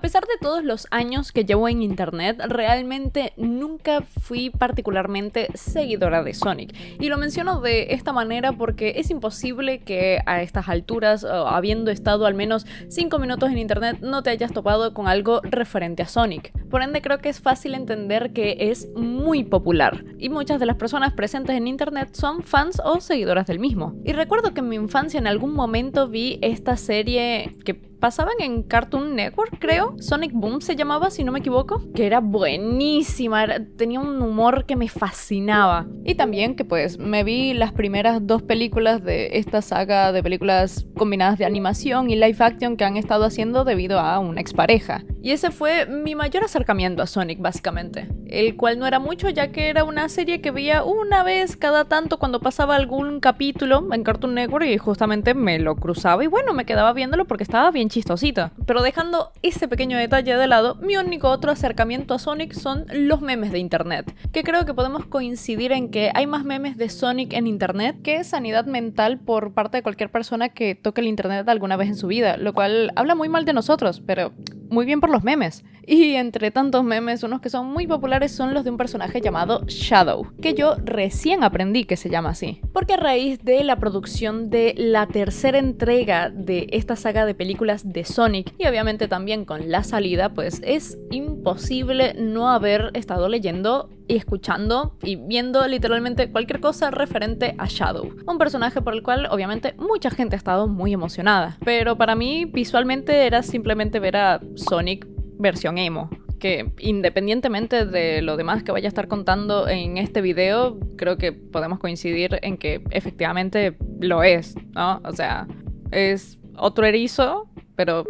pesar de todos los años que llevo en internet, realmente nunca fui particularmente seguidora de Sonic. Y lo menciono de esta manera porque es imposible que a estas alturas, habiendo estado al menos 5 minutos en internet, no te hayas topado con algo referente a Sonic. Por ende, creo que es fácil entender que es muy popular y muchas de las personas presentes en internet son fans o seguidoras del mismo. Y recuerdo que en mi infancia en algún momento vi esta serie que pasaban en Cartoon Network, creo. Sonic Boom se llamaba, si no me equivoco. Que era buenísima, tenía un humor que me fascinaba. Y también que pues me vi las primeras 2 películas de esta saga de películas combinadas de animación y live action que han estado haciendo debido a una expareja. Y ese fue mi mayor acercamiento a Sonic, básicamente. El cual no era mucho, ya que era una serie que veía una vez cada tanto cuando pasaba algún capítulo en Cartoon Network y justamente me lo cruzaba y bueno, me quedaba viéndolo porque estaba bien chistosito. Pero dejando ese pequeño detalle de lado, mi único otro acercamiento a Sonic son los memes de internet, que creo que podemos coincidir en que hay más memes de Sonic en internet que sanidad mental por parte de cualquier persona que toque el internet alguna vez en su vida, lo cual habla muy mal de nosotros, pero muy bien por los memes. Y entre tantos memes, unos que son muy populares son los de un personaje llamado Shadow, que yo recién aprendí que se llama así, porque a raíz de la producción de la tercera entrega de esta saga de películas de Sonic, y obviamente también con la salida, pues es imposible no haber estado leyendo y escuchando y viendo literalmente cualquier cosa referente a Shadow, un personaje por el cual obviamente mucha gente ha estado muy emocionada, pero para mí visualmente era simplemente ver a Sonic versión emo, que independientemente de lo demás que vaya a estar contando en este video, creo que podemos coincidir en que efectivamente lo es, ¿no? O sea, es otro erizo, pero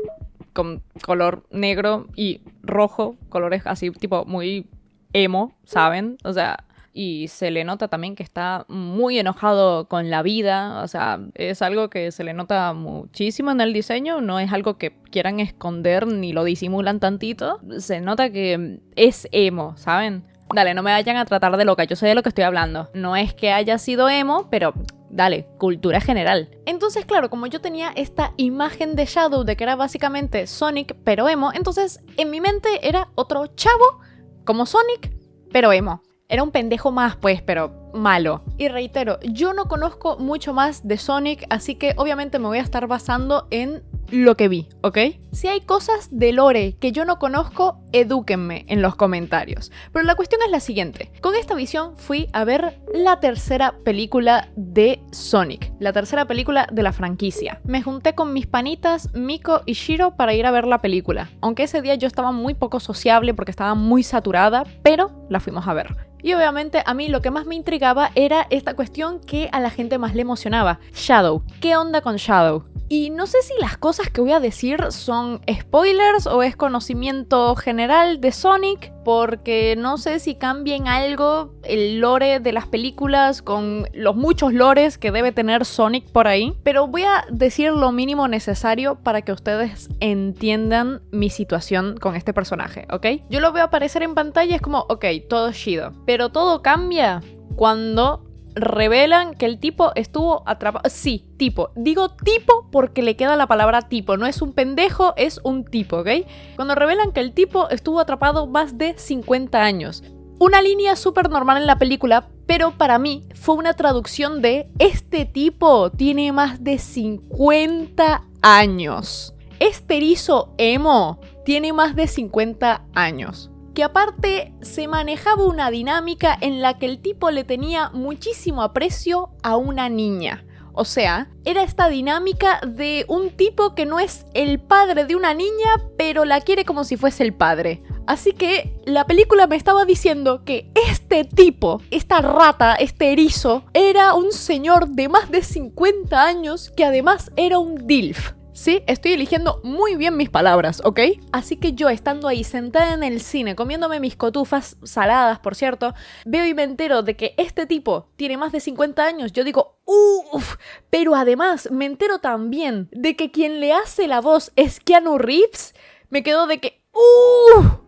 con color negro y rojo, colores así tipo muy emo, ¿saben? O sea, y se le nota también que está muy enojado con la vida, o sea, es algo que se le nota muchísimo en el diseño, no es algo que quieran esconder ni lo disimulan tantito, se nota que es emo, ¿saben? Dale, no me vayan a tratar de loca, yo sé de lo que estoy hablando, no es que haya sido emo, pero dale, cultura general. Entonces, claro, como yo tenía esta imagen de Shadow de que era básicamente Sonic, pero emo, entonces en mi mente era otro chavo como Sonic, pero emo. Era un pendejo más, pues, pero malo. Y reitero, yo no conozco mucho más de Sonic, así que obviamente me voy a estar basando en lo que vi, ¿ok? Si hay cosas de lore que yo no conozco, edúquenme en los comentarios. Pero la cuestión es la siguiente. Con esta visión fui a ver la tercera película de Sonic, la tercera película de la franquicia. Me junté con mis panitas Miko y Shiro para ir a ver la película. Aunque ese día yo estaba muy poco sociable porque estaba muy saturada, pero la fuimos a ver. Y obviamente a mí lo que más me intrigaba era esta cuestión que a la gente más le emocionaba. Shadow. ¿Qué onda con Shadow? Y no sé si las cosas que voy a decir son spoilers o es conocimiento general de Sonic, porque no sé si cambien algo el lore de las películas con los muchos lores que debe tener Sonic por ahí, pero voy a decir lo mínimo necesario para que ustedes entiendan mi situación con este personaje, ¿ok? Yo lo veo aparecer en pantalla, es como, ok, todo es chido, pero todo cambia cuando revelan que el tipo estuvo atrapado. Sí, tipo. Digo tipo porque le queda la palabra tipo. No es un pendejo, es un tipo, ¿ok? Cuando revelan que el tipo estuvo atrapado más de 50 años. Una línea súper normal en la película, pero para mí fue una traducción de este tipo tiene más de 50 años. Este erizo emo tiene más de 50 años. Que aparte se manejaba una dinámica en la que el tipo le tenía muchísimo aprecio a una niña. O sea, era esta dinámica de un tipo que no es el padre de una niña, pero la quiere como si fuese el padre. Así que la película me estaba diciendo que este tipo, esta rata, este erizo, era un señor de más de 50 años que además era un DILF. Sí, estoy eligiendo muy bien mis palabras, ¿ok? Así que yo, estando ahí sentada en el cine, comiéndome mis cotufas saladas, por cierto, veo y me entero de que este tipo tiene más de 50 años. Yo digo, uff, pero además me entero también de que quien le hace la voz es Keanu Reeves. Me quedo de que,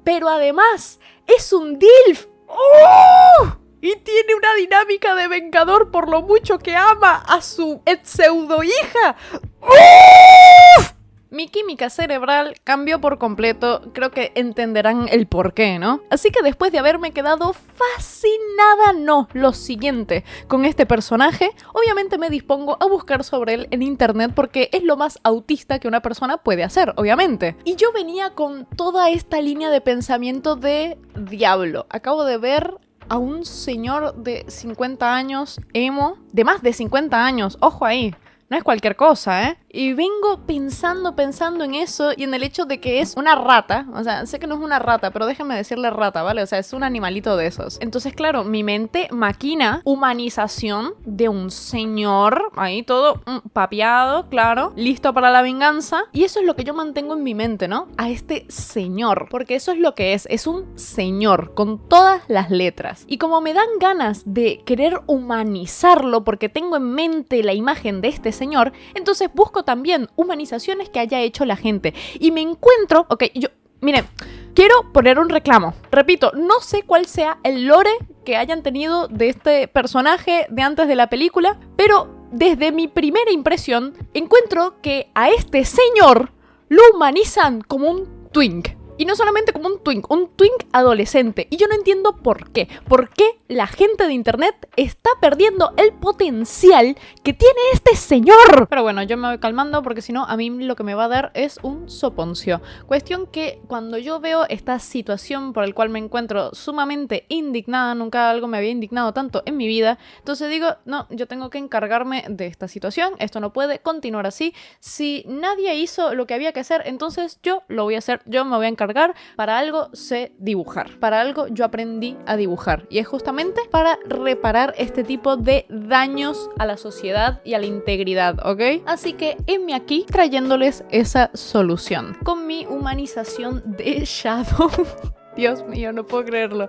pero además es un DILF. Y tiene una dinámica de vengador por lo mucho que ama a su pseudo hija. Mi química cerebral cambió por completo, creo que entenderán el porqué, ¿no? Así que después de haberme quedado fascinada, no, lo siguiente, con este personaje, obviamente me dispongo a buscar sobre él en internet porque es lo más autista que una persona puede hacer, obviamente. Y yo venía con toda esta línea de pensamiento de diablo. Acabo de ver a un señor de 50 años, emo, de más de 50 años, ojo ahí. No es cualquier cosa, ¿eh? Y vengo pensando en eso y en el hecho de que es una rata. O sea, sé que no es una rata, pero déjenme decirle rata, ¿vale? O sea, es un animalito de esos. Entonces, claro, mi mente maquina humanización de un señor, ahí todo papeado, claro, listo para la venganza. Y eso es lo que yo mantengo en mi mente, ¿no? A este señor. Porque eso es lo que es un señor con todas las letras. Y como me dan ganas de querer humanizarlo porque tengo en mente la imagen de este señor, entonces busco también humanizaciones que haya hecho la gente y me encuentro, miren, quiero poner un reclamo, repito, no sé cuál sea el lore que hayan tenido de este personaje de antes de la película, pero desde mi primera impresión encuentro que a este señor lo humanizan como un twink. Y no solamente como un twink adolescente. Y yo no entiendo por qué. ¿Por qué la gente de internet está perdiendo el potencial que tiene este señor? Pero bueno, yo me voy calmando porque si no, a mí lo que me va a dar es un soponcio. Cuestión que cuando yo veo esta situación por la cual me encuentro sumamente indignada, nunca algo me había indignado tanto en mi vida, entonces digo, no, yo tengo que encargarme de esta situación. Esto no puede continuar así. Si nadie hizo lo que había que hacer, entonces yo lo voy a hacer. Yo me voy a encargar. Para algo sé dibujar, para algo yo aprendí a dibujar y es justamente para reparar este tipo de daños a la sociedad y a la integridad, ¿ok? Así que heme aquí trayéndoles esa solución con mi humanización de Shadow. Dios mío, no puedo creerlo.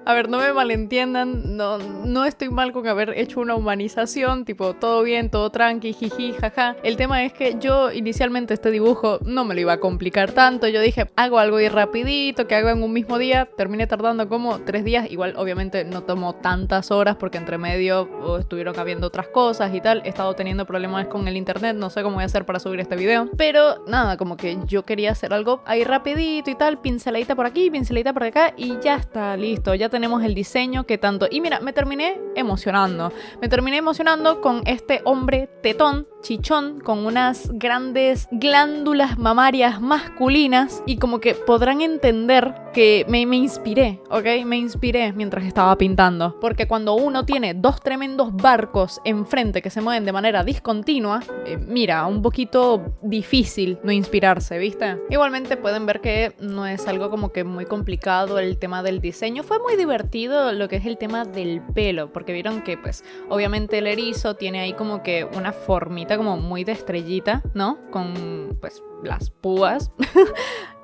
A ver, no me malentiendan, no estoy mal con haber hecho una humanización, tipo, todo bien, todo tranqui, jiji, jaja. El tema es que yo inicialmente este dibujo no me lo iba a complicar tanto. Yo dije, hago algo ahí rapidito, que hago en un mismo día. Terminé tardando como 3 días. Igual, obviamente, no tomó tantas horas porque entre medio estuvieron habiendo otras cosas y tal. He estado teniendo problemas con el internet, no sé cómo voy a hacer para subir este video. Pero nada, como que yo quería hacer algo ahí rapidito y tal, pinceladita por aquí, pinceladita por acá y ya está, listo. Ya tenemos el diseño que tanto... Y mira, me terminé emocionando con este hombre tetón, chichón, con unas grandes glándulas mamarias masculinas y como que podrán entender que me inspiré, ¿ok? Me inspiré mientras estaba pintando, porque cuando uno tiene 2 tremendos barcos enfrente que se mueven de manera discontinua, mira, un poquito difícil no inspirarse, ¿viste? Igualmente pueden ver que no es algo como que muy complicado el tema del diseño. Fue muy divertido lo que es el tema del pelo, porque vieron que pues obviamente el erizo tiene ahí como que una formita como muy de estrellita, ¿no? Con pues las púas.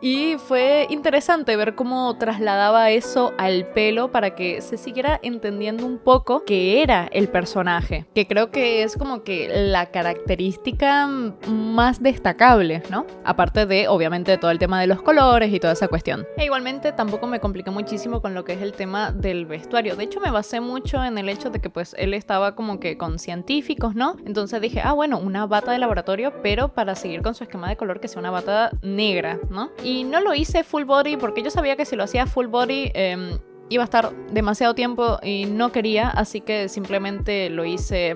Y fue interesante ver cómo trasladaba eso al pelo para que se siguiera entendiendo un poco qué era el personaje, que creo que es como que la característica más destacable, ¿no? Aparte de, obviamente, todo el tema de los colores y toda esa cuestión. E igualmente tampoco me compliqué muchísimo con lo que es el tema del vestuario. De hecho, me basé mucho en el hecho de que pues él estaba como que con científicos, ¿no? Entonces dije, bueno, una bata de laboratorio, pero para seguir con su esquema de color que sea una bata negra, ¿no? Y no lo hice full body porque yo sabía que si lo hacía full body iba a estar demasiado tiempo y no quería, así que simplemente lo hice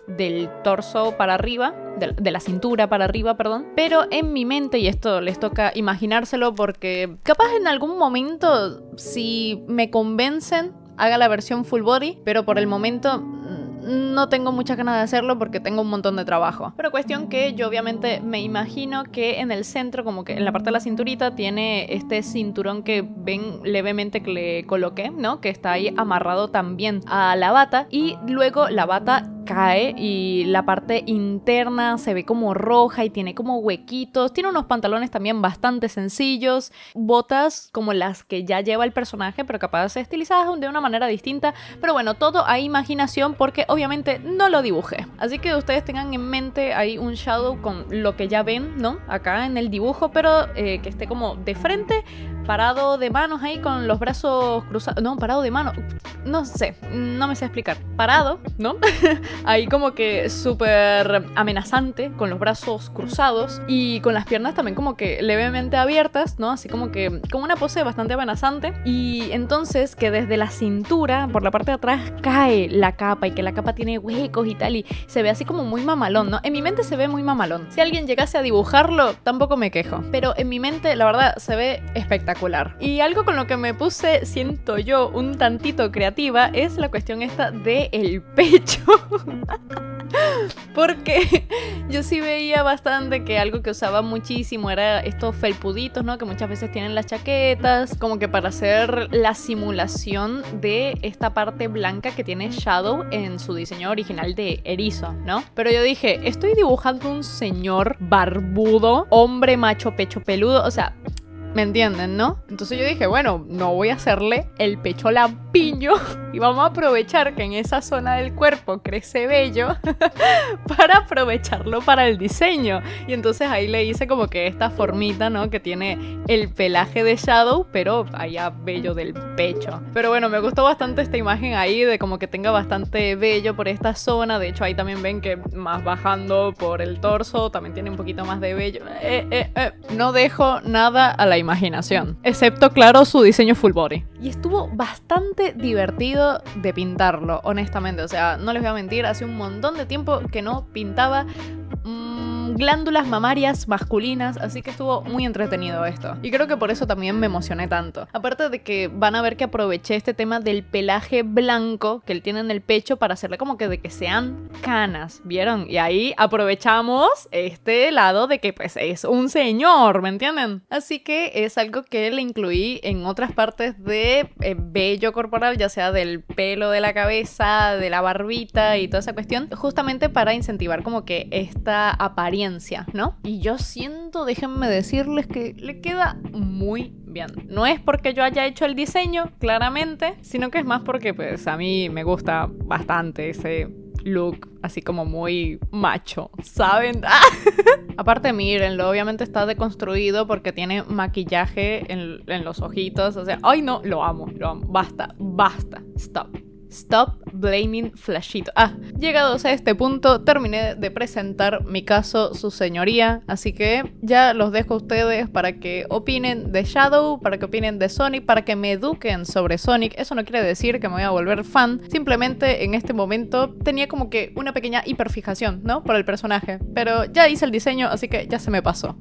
del torso para arriba, de la cintura para arriba, perdón. Pero en mi mente, y esto les toca imaginárselo porque capaz en algún momento, si me convencen, haga la versión full body, pero por el momento no tengo muchas ganas de hacerlo porque tengo un montón de trabajo. Pero cuestión que yo obviamente me imagino que en el centro, como que en la parte de la cinturita, tiene este cinturón que ven levemente que le coloqué, ¿no? Que está ahí amarrado también a la bata y luego la bata cae y la parte interna se ve como roja y tiene como huequitos. Tiene unos pantalones también bastante sencillos, botas como las que ya lleva el personaje, pero capaz estilizadas de una manera distinta. Pero bueno, todo a imaginación porque obviamente no lo dibujé. Así que ustedes tengan en mente ahí un shadow con lo que ya ven, ¿no? Acá en el dibujo, pero que esté como de frente parado de manos ahí con los brazos cruzados. No, parado de manos. No sé, no me sé explicar. Parado, ¿no? Ahí como que súper amenazante, con los brazos cruzados y con las piernas también como que levemente abiertas, ¿no? Así como que con una pose bastante amenazante. Y entonces que desde la cintura, por la parte de atrás, cae la capa y que la capa tiene huecos y tal y se ve así como muy mamalón, ¿no? En mi mente se ve muy mamalón. Si alguien llegase a dibujarlo, tampoco me quejo. Pero en mi mente, la verdad, se ve espectacular. Y algo con lo que me puse, siento yo, un tantito creativa es la cuestión esta del pecho. Porque yo sí veía bastante que algo que usaba muchísimo era estos felpuditos, ¿no? Que muchas veces tienen las chaquetas, como que para hacer la simulación de esta parte blanca que tiene Shadow en su diseño original de erizo, ¿no? Pero yo dije, estoy dibujando un señor barbudo, hombre macho pecho peludo, o sea... ¿Me entienden, no? Entonces yo dije, bueno, no voy a hacerle el pecho lampiño y vamos a aprovechar que en esa zona del cuerpo crece vello para aprovecharlo para el diseño. Y entonces ahí le hice como que esta formita, ¿no? Que tiene el pelaje de Shadow, pero allá vello del pecho. Pero bueno, me gustó bastante esta imagen ahí de como que tenga bastante vello por esta zona. De hecho, ahí también ven que más bajando por el torso también tiene un poquito más de vello. No dejo nada a la imaginación, excepto claro su diseño full body. Y estuvo bastante divertido de pintarlo, honestamente, o sea, no les voy a mentir, hace un montón de tiempo que no pintaba glándulas mamarias masculinas, así que estuvo muy entretenido esto. Y creo que por eso también me emocioné tanto. Aparte de que van a ver que aproveché este tema del pelaje blanco que él tiene en el pecho para hacerle como que de que sean canas, ¿vieron? Y ahí aprovechamos este lado de que pues es un señor, ¿me entienden? Así que es algo que le incluí en otras partes de vello corporal, ya sea del pelo de la cabeza, de la barbita y toda esa cuestión, justamente para incentivar como que esta apariencia, ¿no? Y yo siento, déjenme decirles que le queda muy bien. No es porque yo haya hecho el diseño, claramente, sino que es más porque pues a mí me gusta bastante ese look así como muy macho, ¿saben? Aparte, mírenlo, obviamente está deconstruido porque tiene maquillaje en los ojitos, o sea, ay no, lo amo, basta, Stop blaming Flashito. Llegados a este punto, terminé de presentar mi caso, su señoría. Así que ya los dejo a ustedes para que opinen de Shadow, para que opinen de Sonic, para que me eduquen sobre Sonic. Eso no quiere decir que me voy a volver fan. Simplemente en este momento tenía como que una pequeña hiperfijación, ¿no? Por el personaje. Pero ya hice el diseño, así que ya se me pasó.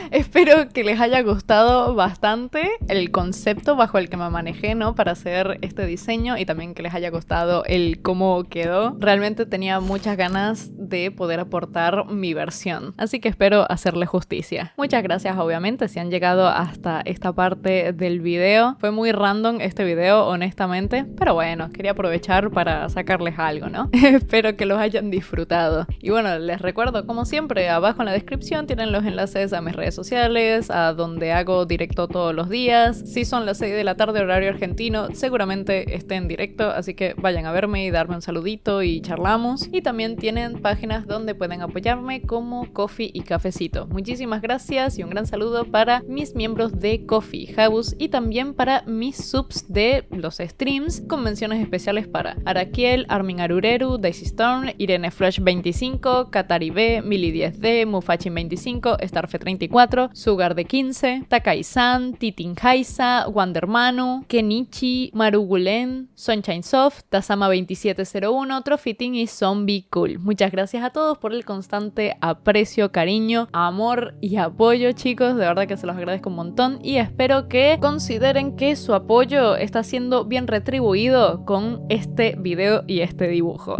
Espero que les haya gustado bastante el concepto bajo el que me manejé, ¿no? Para hacer este diseño y también que les haya gustado el cómo quedó. Realmente tenía muchas ganas de poder aportar mi versión, así que espero hacerle justicia. Muchas gracias, obviamente, si han llegado hasta esta parte del video. Fue muy random este video, honestamente, pero bueno, quería aprovechar para sacarles algo, ¿no? Espero que los hayan disfrutado. Y bueno, les recuerdo, como siempre, abajo en la descripción tienen los enlaces a mis redes sociales, a donde hago directo todos los días. Si son las 6 de la tarde horario argentino, seguramente esté en directo, así que vayan a verme y darme un saludito y charlamos. Y también tienen páginas donde pueden apoyarme como Ko-fi y Cafecito. Muchísimas gracias y un gran saludo para mis miembros de Ko-fi House y también para mis subs de los streams con menciones especiales para Araquiel, Armin Arureru, Daisy Storm, Irene Flash 25, Katari B, Mili 10D, Mufachin 25, Starfe 34, Sugar de 15, Takai-san, Titin Haisa, Wandermanu, Kenichi, Marugulen, Sunshine Soft, Tazama 2701, Trofitin y Zombie Cool. Muchas gracias a todos por el constante aprecio, cariño, amor y apoyo, chicos. De verdad que se los agradezco un montón y espero que consideren que su apoyo está siendo bien retribuido con este video y este dibujo.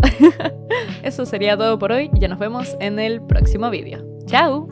Eso sería todo por hoy y ya nos vemos en el próximo video. ¡Chao!